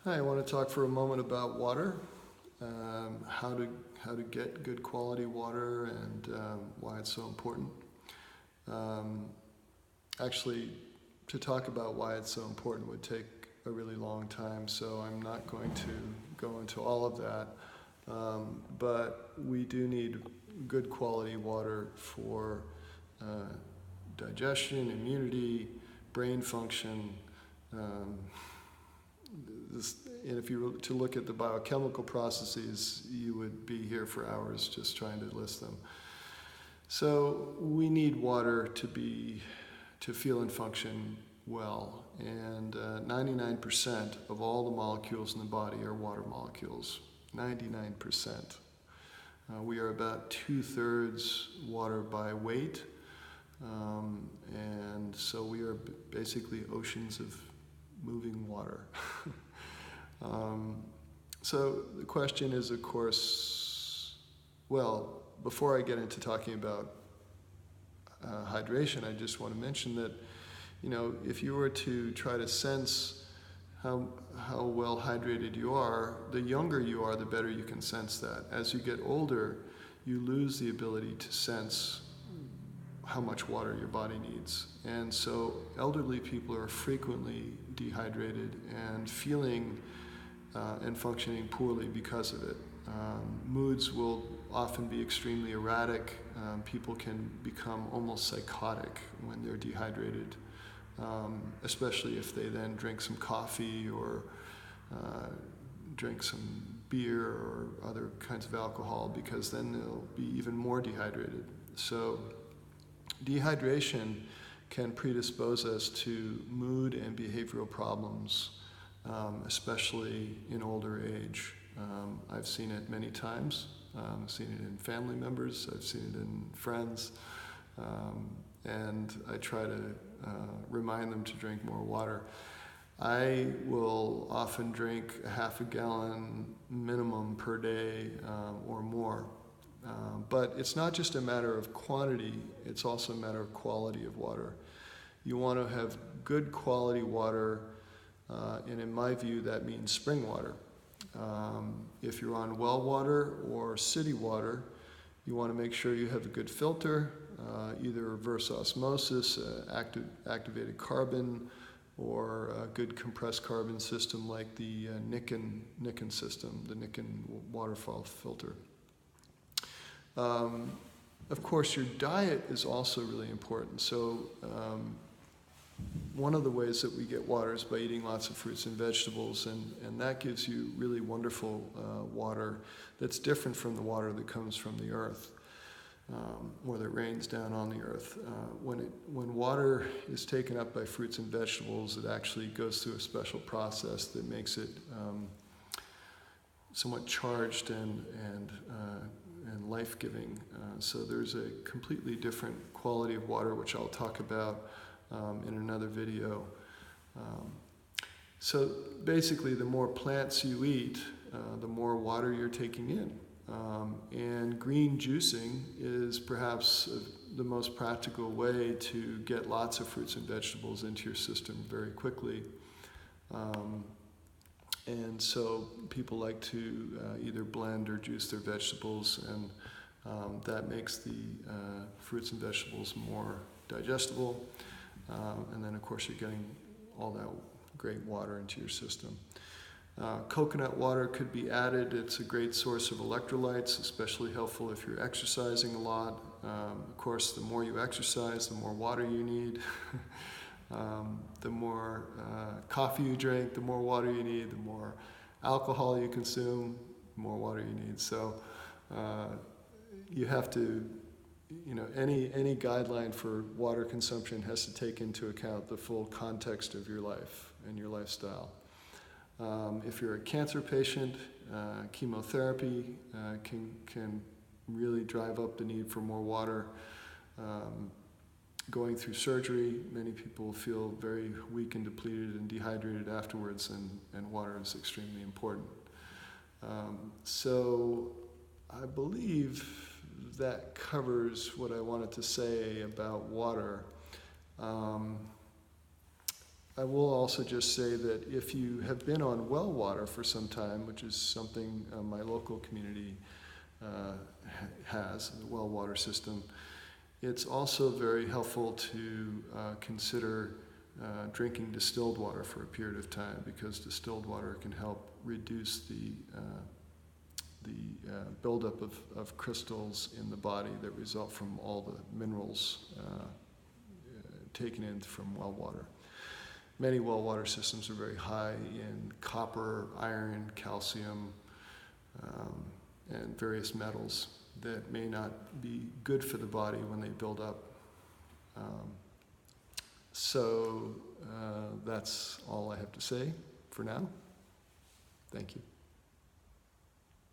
Hi, I want to talk for a moment about water, how to get good quality water, and why it's so important. Um, Actually, to talk about why it's so important would take a really long time, so I'm not going to go into all of that. But we do need good quality water for digestion, immunity, brain function. Um, and if you were to look at the biochemical processes, you would be here for hours just trying to list them. So we need water to feel and function well, and 99% of all the molecules in the body are water molecules. 99%. We are about 2/3 water by weight, and so we are basically oceans of moving water. So the question is, of course, well, before I get into talking about hydration, I just want to mention that, if you were to try to sense how well hydrated you are, the younger you are, the better you can sense that. As you get older, you lose the ability to sense how much water your body needs. And so elderly people are frequently dehydrated and feeling and functioning poorly because of it. Moods will often be extremely erratic. People can become almost psychotic when they're dehydrated, especially if they then drink some coffee or drink some beer or other kinds of alcohol, because then they'll be even more dehydrated. So dehydration can predispose us to mood and behavioral problems, especially in older age. I've seen it many times. I've seen it in family members, I've seen it in friends, and I try to remind them to drink more water. I will often drink a half a gallon minimum per day or more. But it's not just a matter of quantity, it's also a matter of quality of water. You want to have good quality water, and in my view, that means spring water. If you're on well water or city water, you want to make sure you have a good filter, either reverse osmosis, activated carbon, or a good compressed carbon system like the Nikken system, the Nikken waterfall filter. Of course, your diet is also really important. So one of the ways that we get water is by eating lots of fruits and vegetables, and that gives you really wonderful water that's different from the water that comes from the earth, or that rains down on the earth. When water is taken up by fruits and vegetables, it actually goes through a special process that makes it somewhat charged and life-giving. So there's a completely different quality of water, which I'll talk about in another video. So basically, the more plants you eat, the more water you're taking in. And green juicing is perhaps the most practical way to get lots of fruits and vegetables into your system very quickly. And so people like to either blend or juice their vegetables, and that makes the fruits and vegetables more digestible. And then, of course, you're getting all that great water into your system. Coconut water could be added. It's a great source of electrolytes, especially helpful if you're exercising a lot. Of course, the more you exercise, the more water you need. The more coffee you drink, the more water you need. The more alcohol you consume, the more water you need. So you have to, any guideline for water consumption has to take into account the full context of your life and your lifestyle. If you're a cancer patient, chemotherapy can really drive up the need for more water. Going through surgery, many people feel very weak and depleted and dehydrated afterwards, and water is extremely important. So I believe that covers what I wanted to say about water. I will also just say that if you have been on well water for some time, which is something my local community has, the well water system, it's also very helpful to consider drinking distilled water for a period of time, because distilled water can help reduce the buildup of crystals in the body that result from all the minerals taken in from well water. Many well water systems are very high in copper, iron, calcium, and various metals that may not be good for the body when they build up. So that's all I have to say for now. Thank you.